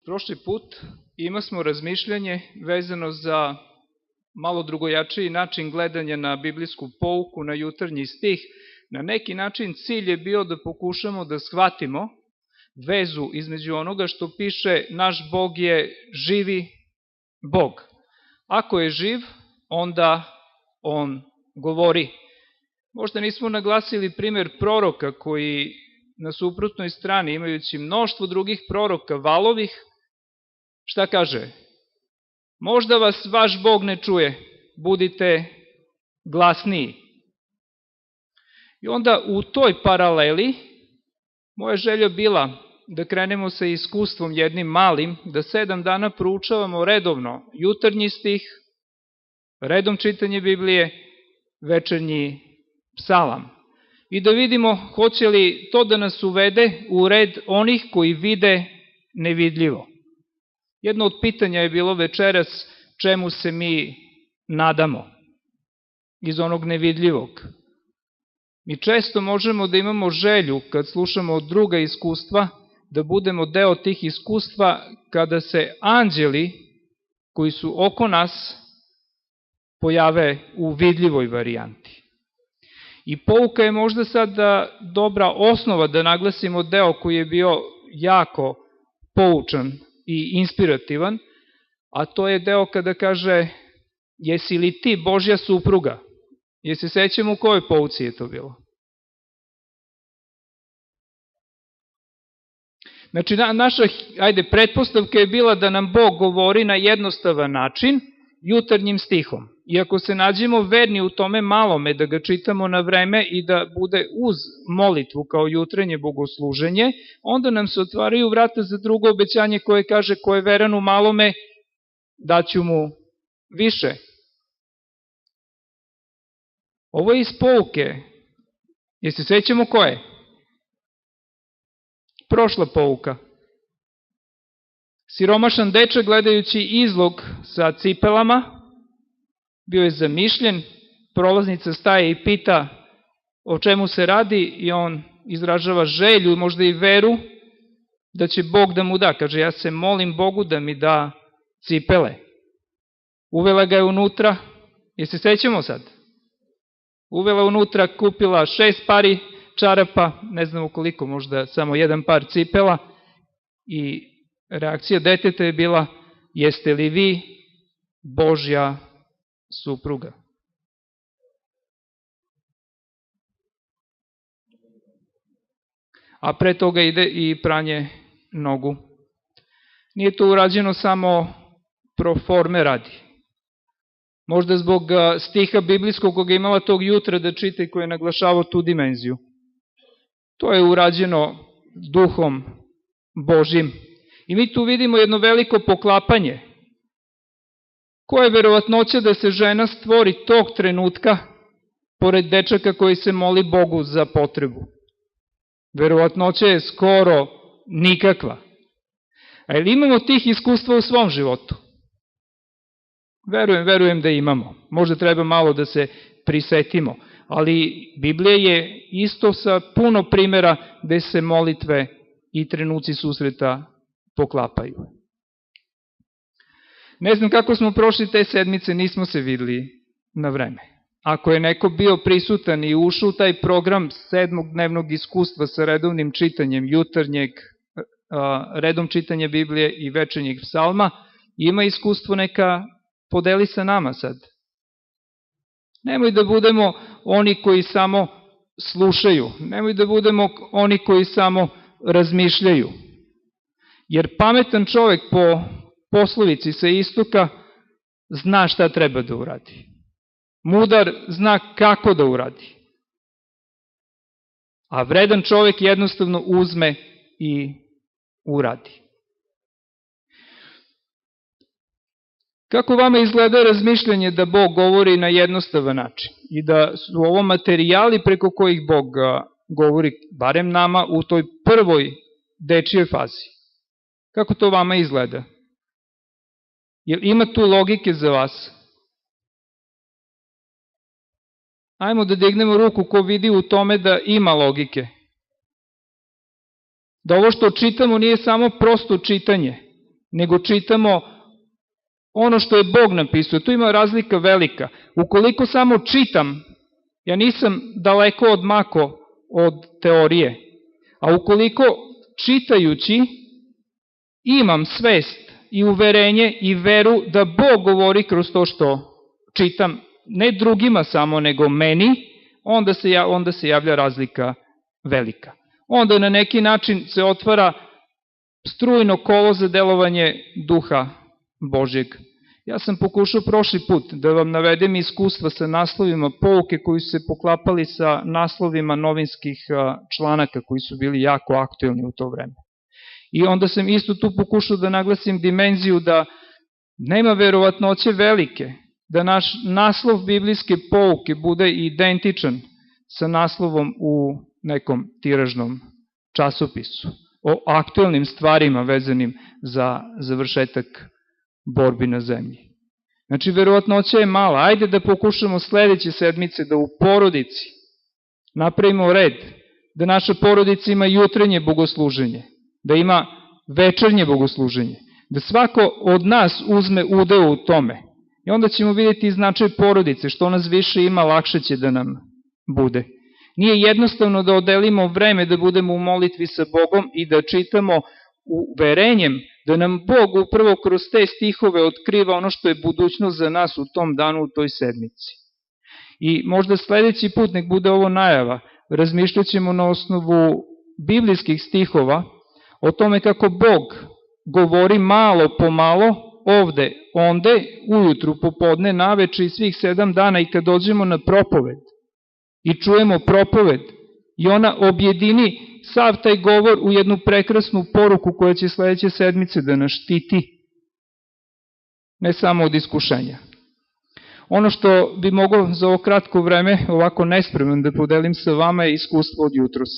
Prošli put smo razmišljanje vezano za malo drugojačiji način gledanja na biblijsku pouku, na jutarnji stih. Na neki način cilj je bio da pokušamo da shvatimo vezu između onoga što piše naš Bog je živi Bog. Ako je živ, onda on govori. Možda nismo naglasili primer proroka koji na suprotnoj strani, imajući mnoštvo drugih proroka, valovih, šta kaže? Možda vas vaš Bog ne čuje, budite glasniji. I onda u toj paraleli moja želja bila da krenemo sa iskustvom jednim malim, da 7 dana proučavamo redovno jutarnji stih, redom čitanje Biblije, večernji psalam. I da vidimo hoće li to da nas uvede u red onih koji vide nevidljivo. Jedno od pitanja je bilo večeras čemu se mi nadamo iz onog nevidljivog. Mi često možemo da imamo želju, kad slušamo druga iskustva, da budemo deo tih iskustva kada se anđeli koji su oko nas pojave u vidljivoj varijanti. I pouka je možda sad dobra osnova da naglasimo deo koji je bio jako poučan i inspirativan, a to je deo kada kaže: jesi li ti Božja supruga? Jesi sećamo u kojoj pouci je to bilo? Znači, naša pretpostavka je bila da nam Bog govori na jednostavan način, jutarnjim stihom. I ako se nađemo verni u tome malome, da ga čitamo na vreme i da bude uz molitvu kao jutarnje bogosluženje, onda nam se otvaraju vrata za drugo obećanje koje kaže: ko je veran u malome, daću mu više. Ovo je iz pouke. Jesi sećamo ko je? Prošla pouka. Siromašan dečak gledajući izlog sa cipelama, bio je zamišljen, prolaznica staje i pita o čemu se radi i on izražava želju, možda i veru, da će Bog da mu da. Kaže: ja se molim Bogu da mi da cipele. Uvela ga je unutra, jesi sećamo sad? Uvela unutra, kupila 6 pari čarapa, ne znamo koliko, možda samo 1 par cipela, i reakcija deteta je bila: jeste li vi Božja supruga? A pre toga ide i pranje nogu. Nije to urađeno samo pro forme radi. Možda zbog stiha biblijskog koga imala tog jutra da čita i koji je naglašavao tu dimenziju. To je urađeno duhom Božjim. I mi tu vidimo jedno veliko poklapanje. Koja je verovatnoća da se žena stvori tog trenutka pored dečaka koji se moli Bogu za potrebu? Verovatnoća je skoro nikakva. A ili imamo tih iskustva u svom životu? Verujem da imamo. Možda treba malo da se prisetimo. Ali Biblija je isto sa puno primera gde se molitve i trenuci susreta poklapaju. Ne znam kako smo prošli te sedmice, nismo se videli na vreme. Ako je neko bio prisutan i ušao u taj program 7. dnevnog iskustva sa redovnim čitanjem jutarnjeg, redom čitanja Biblije i večernjeg psalma, ima iskustvo, neka podeli sa nama sad. Nemoj da budemo oni koji samo slušaju, nemoj da budemo oni koji samo razmišljaju. Jer pametan čovek po poslovici sa istoka zna šta treba da uradi. Mudar zna kako da uradi. A vredan čovek jednostavno uzme i uradi. Kako vama izgleda razmišljanje da Bog govori na jednostavan način i da su ovo materijali preko kojih Bog govori, barem nama, u toj prvoj dečijoj fazi? Kako to vama izgleda? Jel ima tu logike za vas? Ajmo da dignemo ruku ko vidi u tome da ima logike. Da ovo što čitamo nije samo prosto čitanje, nego čitamo ono što je Bog napisao. Tu ima razlika velika. Ukoliko samo čitam, ja nisam daleko odmako od teorije, a ukoliko čitajući imam svest i uverenje i veru da Bog govori kroz to što čitam, ne drugima samo, nego meni, onda se javlja razlika velika. Onda na neki način se otvara strujno kolo za delovanje Duha Božjeg. Ja sam pokušao prošli put da vam navedem iskustva sa naslovima pouke koji su se poklapali sa naslovima novinskih članaka koji su bili jako aktuelni u to vreme. I onda sam isto tu pokušao da naglasim dimenziju da nema verovatnoće velike da naš naslov biblijske pouke bude identičan sa naslovom u nekom tiražnom časopisu o aktuelnim stvarima vezanim za završetak borbi na zemlji. Znači, verovatnoća je mala. Ajde da pokušamo sledeće sedmice da u porodici napravimo red, da naša porodica ima jutrenje bogosluženje, da ima večernje bogosluženje, da svako od nas uzme udeo u tome. I onda ćemo vidjeti značaj porodice, što nas više ima, lakše će da nam bude. Nije jednostavno da odelimo vreme da budemo u molitvi sa Bogom i da čitamo uverenjem da nam Bog upravo kroz te stihove otkriva ono što je budućnost za nas u tom danu, u toj sedmici. I možda sledeći put, nek bude ovo najava, razmišljat ćemo na osnovu biblijskih stihova o tome kako Bog govori malo po malo, ovde, onde, ujutru, popodne, naveče i svih 7 dana, i kad dođemo na propoved i čujemo propoved i ona objedini sav taj govor u jednu prekrasnu poruku koja će sledeće sedmice da nas štiti, ne samo od iskušenja. Ono što bi mogao za ovo kratko vreme, ovako nespreman da podelim sa vama, je iskustvo od jutros.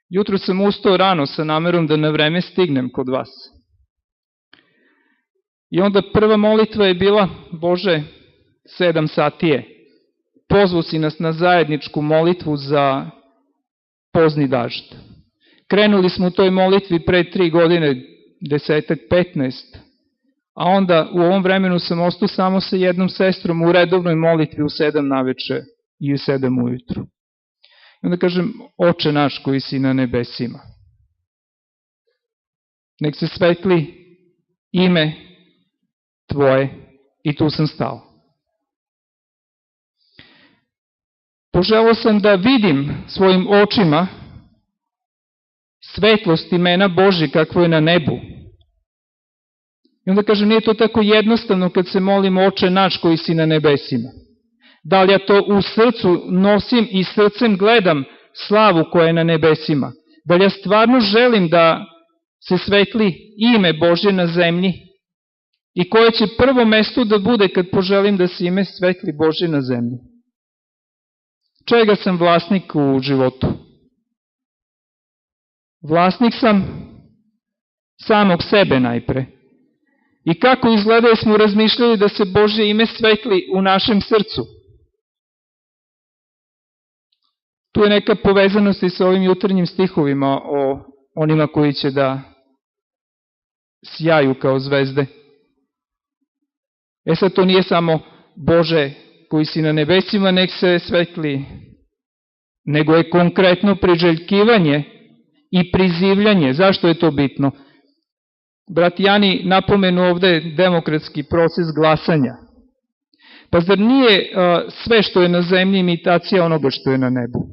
Jutro sam ustao rano sa namerom da na vreme stignem kod vas. I onda prva molitva je bila: Bože, 7 sati je. Pozvao si nas na zajedničku molitvu za pozni dažd. Krenuli smo u toj molitvi pre 3 godine, 10-15, a onda u ovom vremenu sam ostao samo sa jednom sestrom u redovnoj molitvi u 7 naveče i u 7 ujutru. I onda kažem: Oče naš koji si na nebesima, nek se svetli ime Tvoje, i tu sam stao. Poželao sam da vidim svojim očima svetlost imena Božje kakvo je na nebu. I onda kažem, nije to tako jednostavno kad se molim Oče naš koji si na nebesima. Da li ja to u srcu nosim i srcem gledam slavu koja je na nebesima? Da li ja stvarno želim da se svetli ime Božje na zemlji? I koje će prvo mesto da bude kad poželim da se ime svetli Božje na zemlji? Čega sam vlasnik u životu? Vlasnik sam samog sebe najpre. I kako izgleda da smo razmišljali da se Božje ime svetli u našem srcu? Tu je neka povezanost i sa ovim jutarnjim stihovima o onima koji će da sjaju kao zvezde. Sad to nije samo Bože koji si na nebesima, nek se svetli, nego je konkretno priželjkivanje i prizivljanje. Zašto je to bitno? Brat Jani napomenu ovde demokratski proces glasanja. Pa zar nije sve što je na zemlji imitacija onoga što je na nebu?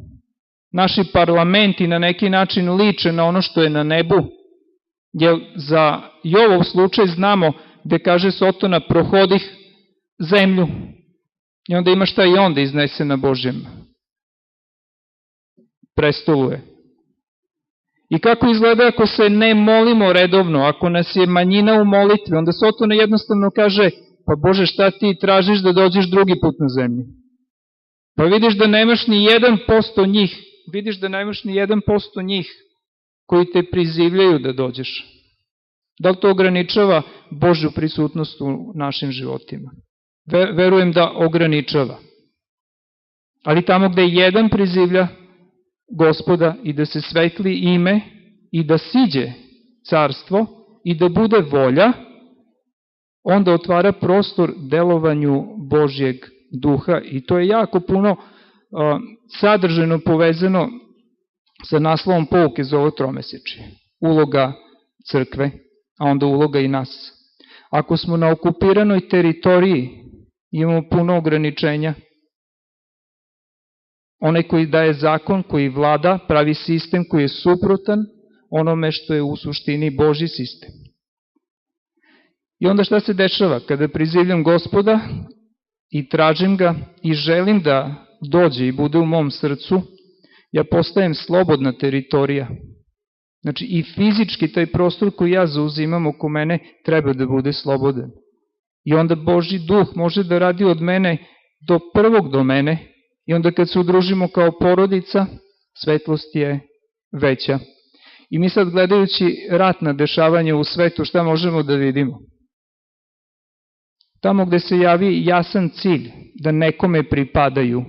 Naši parlamenti na neki način liče na ono što je na nebu, jer za Jovov slučaj znamo gde kaže Sotona: prohodih zemlju. I onda ima šta i onda iznese na Božjem prestolu je. I kako izgleda ako se ne molimo redovno, ako nas je manjina u molitvi, onda Sotona jednostavno kaže: pa Bože, šta ti tražiš da dođeš drugi put na zemlji? Pa vidiš da nemaš ni 1% njih, koji te prizivljaju da dođeš. Da li to ograničava Božju prisutnost u našim životima? Verujem da ograničava. Ali tamo gde jedan prizivlja Gospoda i da se svetli ime i da siđe carstvo, i da bude volja, onda otvara prostor delovanju Božjeg duha i to je jako puno sadržajno povezano sa naslovom pouke za ovo tromesečje. Uloga crkve, a onda uloga i nas. Ako smo na okupiranoj teritoriji, imamo puno ograničenja. Onaj koji daje zakon, koji vlada, pravi sistem koji je suprotan onome što je u suštini Božji sistem. I onda šta se dešava? Kada prizivljam Gospoda i tražim ga i želim da dođe i bude u mom srcu, ja postajem slobodna teritorija. Znači i fizički taj prostor koji ja zauzimam oko mene treba da bude slobodan. I onda Božji duh može da radi od mene do prvog domene i onda kad se udružimo kao porodica, svetlost je veća. I mi sad gledajući ratna dešavanja u svetu, šta možemo da vidimo? Tamo gde se javi jasan cilj da nekome pripadaju,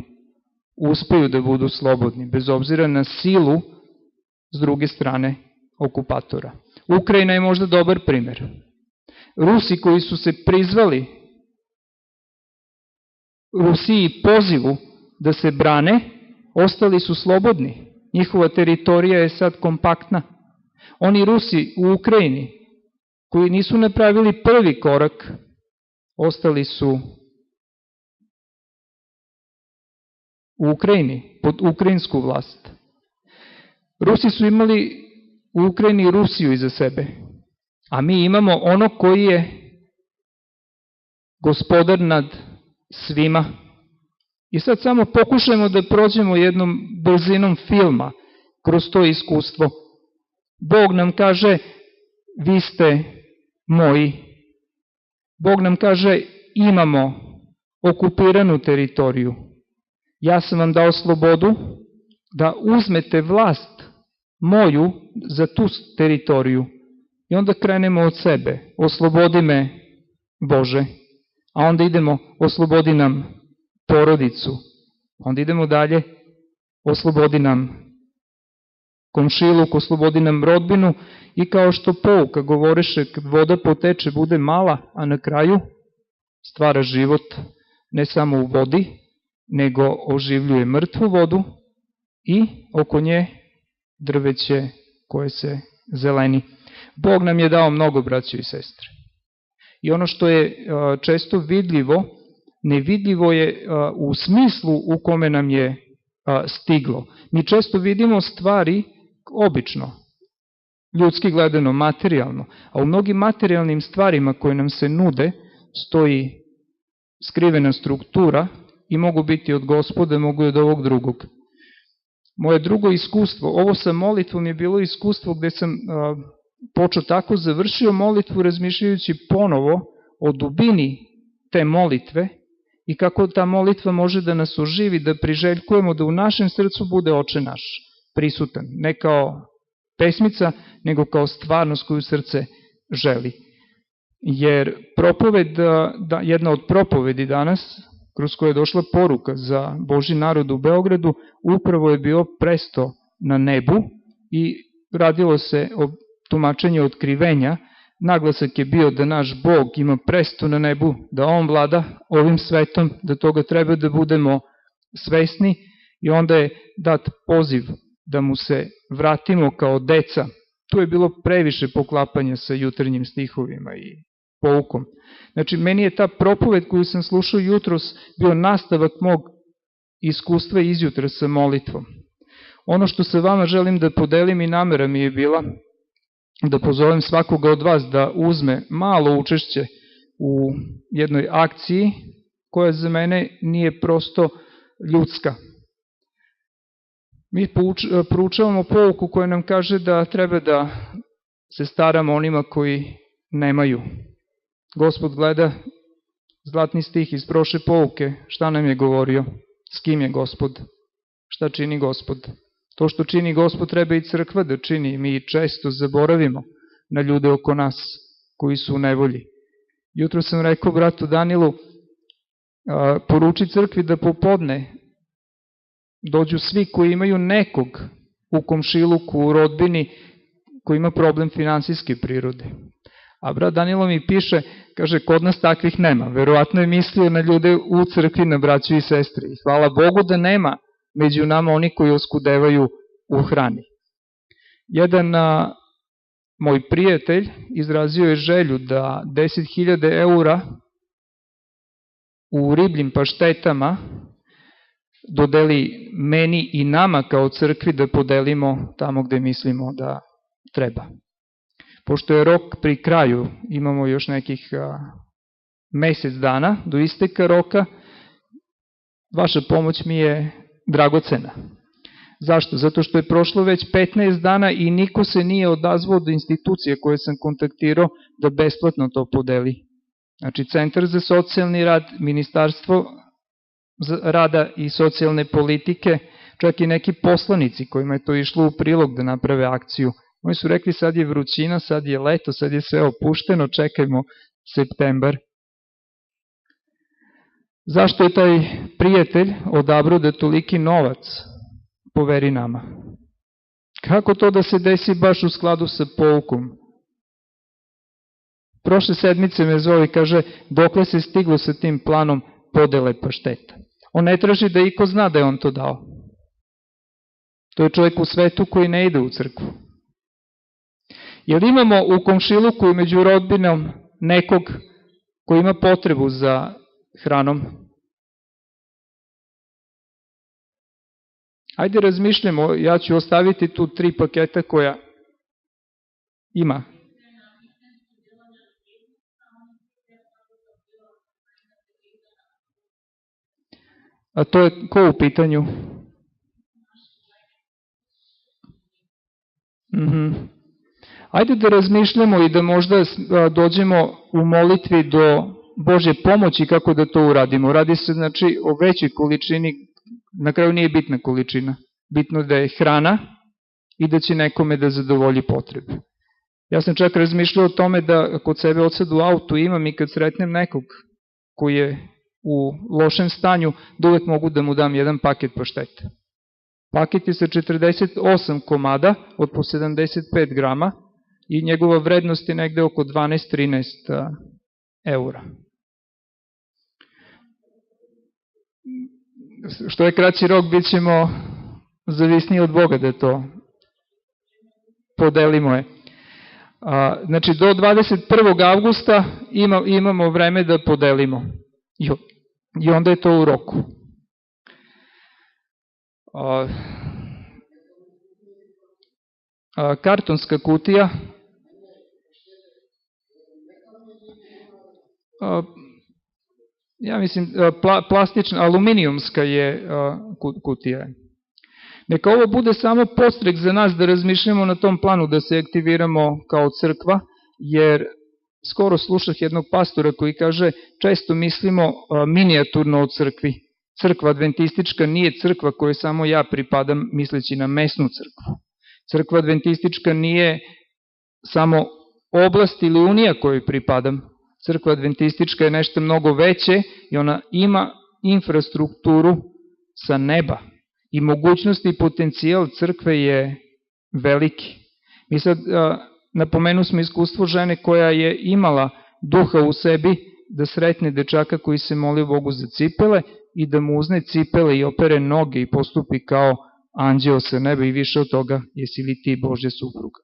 uspeju da budu slobodni, bez obzira na silu s druge strane okupatora. Ukrajina je možda dobar primer. Rusi koji su se prizvali Rusiji pozivu da se brane, ostali su slobodni. Njihova teritorija je sad kompaktna. Oni Rusi u Ukrajini koji nisu napravili prvi korak, ostali su u Ukrajini, pod ukrajinsku vlast. Rusi su imali u Ukrajini Rusiju iza sebe, a mi imamo ono koji je gospodar nad svima. I sad samo pokušajmo da prođemo jednom brzinom filma kroz to iskustvo. Bog nam kaže, vi ste moji. Bog nam kaže, imamo okupiranu teritoriju. Ja sam vam dao slobodu da uzmete vlast moju za tu teritoriju. I onda krenemo od sebe. Oslobodi me, Bože. A onda idemo, oslobodi nam porodicu. Onda idemo dalje, oslobodi nam komšiluk, oslobodi nam rodbinu i kao što pouka govoriše, kad voda poteče bude mala, a na kraju stvara život ne samo u vodi, nego oživljuje mrtvu vodu i oko nje drveće koje se zeleni. Bog nam je dao mnogo, braćo i sestre. I ono što je često vidljivo, nevidljivo je u smislu u kome nam je stiglo. Mi često vidimo stvari obično, ljudski gledano, materijalno, a u mnogim materijalnim stvarima koje nam se nude stoji skrivena struktura i mogu biti od Gospoda, mogu i od ovog drugog. Moje drugo iskustvo, ovo sa molitvom je bilo iskustvo gde sam počeo tako, završio molitvu razmišljajući ponovo o dubini te molitve i kako ta molitva može da nas oživi, da priželjkujemo da u našem srcu bude Oče naš prisutan, ne kao pesmica, nego kao stvarnost koju srce želi. Jer propoved, jedna od propovedi danas, kroz koje je došla poruka za Božji narod u Beogradu, upravo je bio presto na nebu i radilo se o tumačenju otkrivenja. Naglasak je bio da naš Bog ima presto na nebu, da On vlada ovim svetom, da toga treba da budemo svesni i onda je dat poziv da mu se vratimo kao deca. Tu je bilo previše poklapanja sa jutarnjim stihovima i poukom. Znači, meni je ta propoved koju sam slušao jutros bio nastavak mog iskustva izjutra sa molitvom. Ono što sa vama želim da podelim i namera mi je bila da pozovem svakoga od vas da uzme malo učešće u jednoj akciji koja za mene nije prosto ljudska. Mi proučavamo pouku koja nam kaže da treba da se staramo onima koji nemaju. Gospod gleda zlatni stih iz prošle pouke, šta nam je govorio, s kim je Gospod, šta čini Gospod. To što čini Gospod treba i crkva da čini, mi često zaboravimo na ljude oko nas koji su u nevolji. Jutro sam rekao bratu Danilu, poruči crkvi da popodne dođu svi koji imaju nekog u komšiluku, u rodbini, koji ima problem finansijske prirode. A brat Danilo mi piše, kaže, kod nas takvih nema. Verovatno je mislio na ljude u crkvi, na braću i sestre. I hvala Bogu da nema među nama oni koji oskudevaju u hrani. Jedan moj prijatelj izrazio je želju da 10.000 eura u ribljim paštetama dodeli meni i nama kao crkvi da podelimo tamo gde mislimo da treba. Pošto je rok pri kraju, imamo još nekih mesec dana do isteka roka, vaša pomoć mi je dragocena. Zašto? Zato što je prošlo već 15 dana i niko se nije odazvao do institucije koje sam kontaktirao da besplatno to podeli. Znači, Centar za socijalni rad, Ministarstvo rada i socijalne politike, čak i neki poslanici kojima je to išlo u prilog da naprave akciju. Oni su rekli, sad je vrućina, sad je leto, sad je sve opušteno, čekajmo septembar. Zašto je taj prijatelj odabrao da toliki novac poveri nama? Kako to da se desi baš u skladu sa poukom? Prošle sedmice me zove i kaže, dokle se stiglo sa tim planom podele pašteta. On ne traži da iko zna da je on to dao. To je čovjek u svetu koji ne ide u crkvu. Jer imamo u komšiluku i među rodbinom nekog koji ima potrebu za hranom? Ajde razmišljamo, ja ću ostaviti tu 3 paketa koja ima. A to je ko u pitanju? Ajde da razmišljamo i da možda dođemo u molitvi do Božje pomoći kako da to uradimo. Radi se znači o većoj količini, na kraju nije bitna količina. Bitno da je hrana i da će nekome da zadovolji potrebe. Ja sam čak razmišljao o tome da kod sebe odsad u autu imam i kad sretnem nekog koji je u lošem stanju, da uvek mogu da mu dam jedan paket paštete. Paket je sa 48 komada od po 75 grama i njegova vrednost je negde oko 12-13 eura. Što je kraći rok, bit ćemo zavisniji od Boga da to podelimo je. Znači, do 21. avgusta imamo vreme da podelimo. I onda je to u roku. Kartonska kutija. Ja mislim, plastična, aluminijumska je kutija. Neka ovo bude samo podstrek za nas da razmišljamo na tom planu, da se aktiviramo kao crkva, jer skoro slušah jednog pastora koji kaže, često mislimo minijaturno o crkvi. Crkva adventistička nije crkva kojoj samo ja pripadam misleći na mesnu crkvu. Crkva adventistička nije samo oblast ili unija kojoj pripadam. Crkva adventistička je nešto mnogo veće i ona ima infrastrukturu sa neba. I mogućnost i potencijal crkve je veliki. Mi sad napomenu smo iskustvo žene koja je imala duha u sebi da sretne dečaka koji se moli Bogu za cipele i da mu uzne cipele i opere noge i postupi kao anđeo sa neba i više od toga, jesi li ti Božja supruga.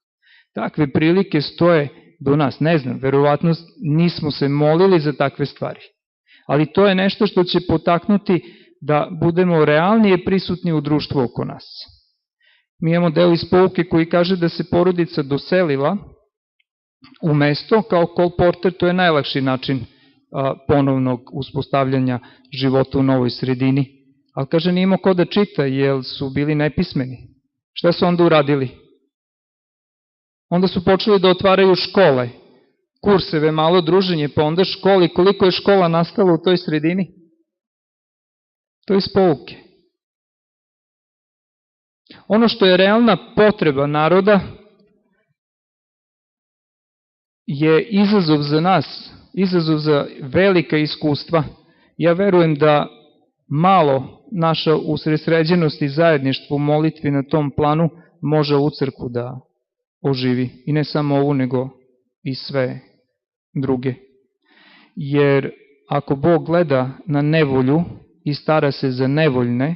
Takve prilike stoje do nas, ne znam, verovatno nismo se molili za takve stvari. Ali to je nešto što će potaknuti da budemo realnije prisutni u društvu oko nas. Mi imamo deo iz pouke koji kaže da se porodica doselila u mesto kao kolporter, to je najlakši način ponovnog uspostavljanja života u novoj sredini. Ali kaže, nije imao ko da čita, jer su bili nepismeni. Šta su onda uradili? Onda su počeli da otvaraju škole, kurseve, malo druženje, pa onda škole. Koliko je škola nastala u toj sredini? To je iz pouke. Ono što je realna potreba naroda je izazov za nas, izazov za velika iskustva. Ja verujem da malo naša usredsređenost i zajedništvo u molitvi na tom planu može u crkvu da oživi. I ne samo ovu, nego i sve druge. Jer ako Bog gleda na nevolju i stara se za nevoljne,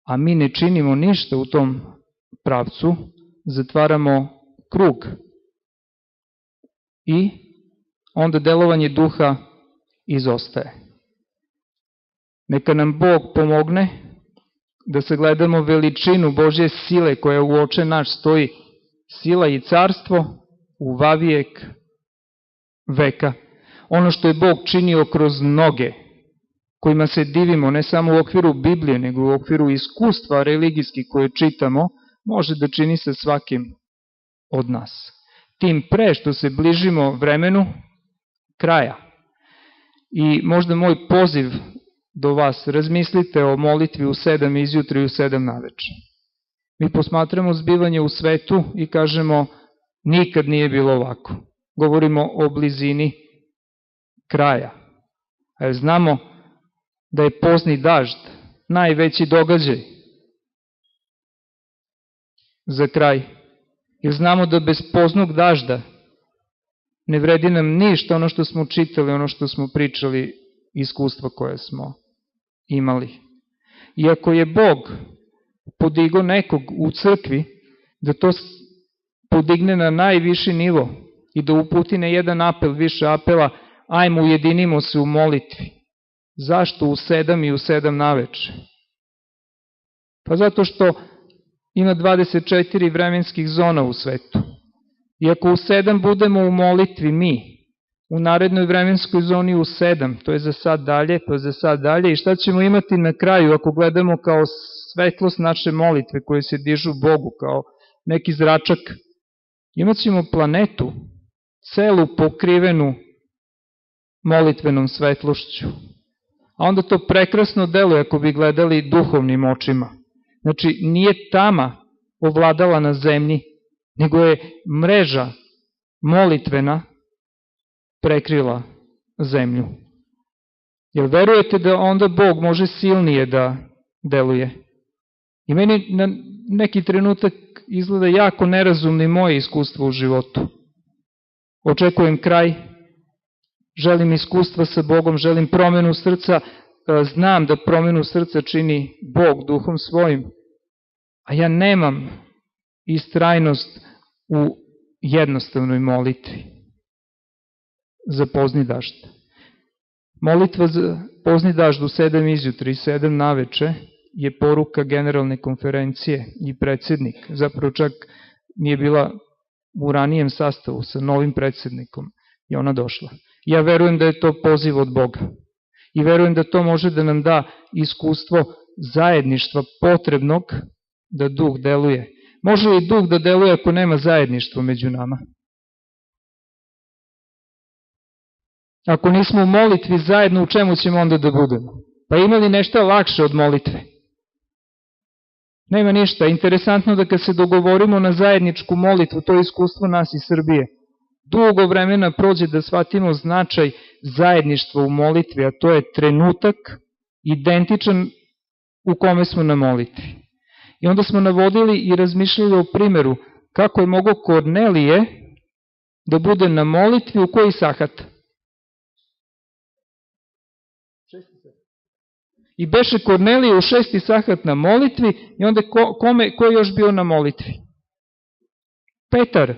a mi ne činimo ništa u tom pravcu, zatvaramo krug i onda delovanje duha izostaje. Neka nam Bog pomogne da sagledamo veličinu Božje sile koja u oče naš stoji, sila i carstvo u vavijek veka. Ono što je Bog činio kroz mnoge, kojima se divimo ne samo u okviru Biblije, nego u okviru iskustva religijskih koje čitamo, može da čini sa svakim od nas. Tim pre što se bližimo vremenu kraja. I možda moj poziv do vas, razmislite o molitvi u 7 izjutra i u 7 naveče. Mi posmatramo zbivanje u svetu i kažemo nikad nije bilo ovako. Govorimo o blizini kraja. A znamo da je pozni dažd najveći događaj za kraj. Jer znamo da bez poznog dažda ne vredi nam ništa ono što smo čitali, ono što smo pričali, iskustva koje smo imali. Iako je Bog podigao nekog u crkvi, da to podigne na najviši nivo i da uputi na jedan apel, više apela, ajmo ujedinimo se u molitvi. Zašto u 7 i u 7 naveče? Pa zato što ima 24 vremenskih zona u svetu. I ako u 7 budemo u molitvi mi, u narednoj vremenskoj zoni u 7, to je za sad dalje, to je za sad dalje, i šta ćemo imati na kraju ako gledamo kao svetlost naše molitve koje se dižu Bogu kao neki zračak? Imat ćemo planetu, celu pokrivenu molitvenom svetlošću. A onda to prekrasno deluje ako bi gledali duhovnim očima. Znači, nije tama ovladala na zemlji, nego je mreža molitvena prekrila zemlju. Jel verujete da onda Bog može silnije da deluje? I meni na neki trenutak izgleda jako nerazumno moje iskustvo u životu. Očekujem kraj, želim iskustva sa Bogom, želim promenu srca, znam da promenu srca čini Bog duhom svojim, a ja nemam istrajnost u jednostavnoj molitvi za pozni dažd. Molitva za pozni dažd u 7 izjutra i 7 naveče je poruka generalne konferencije i predsednik, zapravo čak nije bila u ranijem sastavu sa novim predsednikom i ona došla. Ja verujem da je to poziv od Boga i verujem da to može da nam da iskustvo zajedništva potrebnog da duh deluje. Može li duh da deluje ako nema zajedništva među nama? Ako nismo u molitvi zajedno, u čemu ćemo onda da budemo? Pa ima li nešto lakše od molitve? Nema ništa. Interesantno da kad se dogovorimo na zajedničku molitvu, to je iskustvo nas iz Srbije. Dugo vremena prođe da shvatimo značaj zajedništva u molitvi, a to je trenutak identičan u kome smo na molitvi. I onda smo navodili i razmišljali o primjeru kako je mogao Kornelije da bude na molitvi u koji sahat? I beše Kornelije u 6. sahat na molitvi i onda ko je još bio na molitvi? Petar.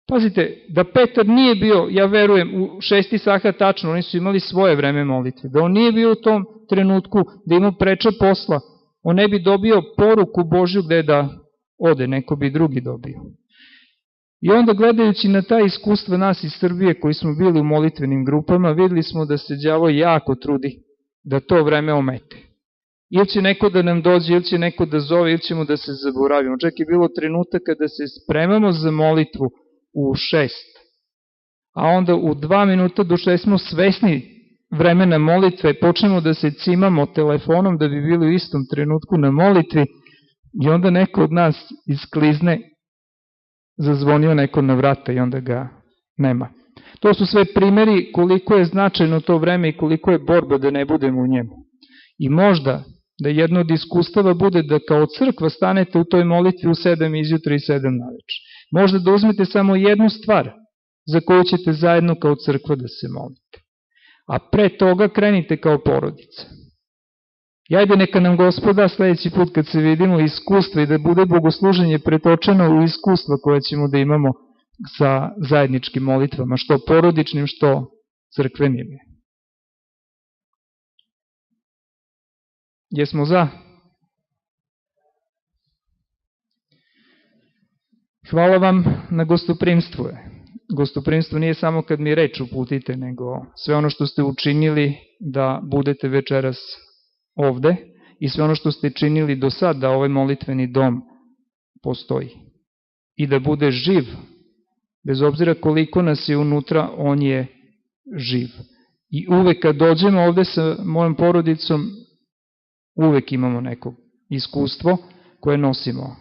Pazite, da Petar nije bio, ja verujem, u 6. sahat tačno, oni su imali svoje vreme molitve, da on nije bio u tom trenutku, da ima preča posla, on ne bi dobio poruku Božju gde da ode, neko bi drugi dobio. I onda gledajući na ta iskustva nas iz Srbije koji smo bili u molitvenim grupama, videli smo da se đavo jako trudi da to vreme omete. Ili će neko da nam dođe, ili će neko da zove, ili ćemo da se zaboravimo. Čak je bilo trenutaka da se spremamo za molitvu u 6, a onda u 2 minuta do 6 smo svesni vremena molitve, počnemo da se cimamo telefonom da bi bili u istom trenutku na molitvi i onda neko od nas isklizne, zazvonio neko na vrata i onda ga nema. To su sve primeri koliko je značajno to vreme i koliko je borba da ne budemo u njemu. I možda da jedno od iskustava bude da kao crkva stanete u toj molitvi u 7 izjutra i 7 naveče. Možda da uzmete samo jednu stvar za koju ćete zajedno kao crkva da se molite. A pre toga krenite kao porodica. I ajde neka nam Gospoda sledeći put kad se vidimo iskustva i da bude bogosluženje pretočeno u iskustva koje ćemo da imamo sa zajedničkim molitvama, što porodičnim, što crkvenim. Jesmo za? Hvala vam na gostoprimstvu. Gostoprimstvo nije samo kad mi reč uputite, nego sve ono što ste učinili da budete večeras ovde i sve ono što ste činili do sad da ovaj molitveni dom postoji i da bude živ, bez obzira koliko nas je unutra, on je živ. I uvek kad dođemo ovde sa mojom porodicom, uvek imamo neko iskustvo koje nosimo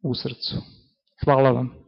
u srcu. Hvala vam.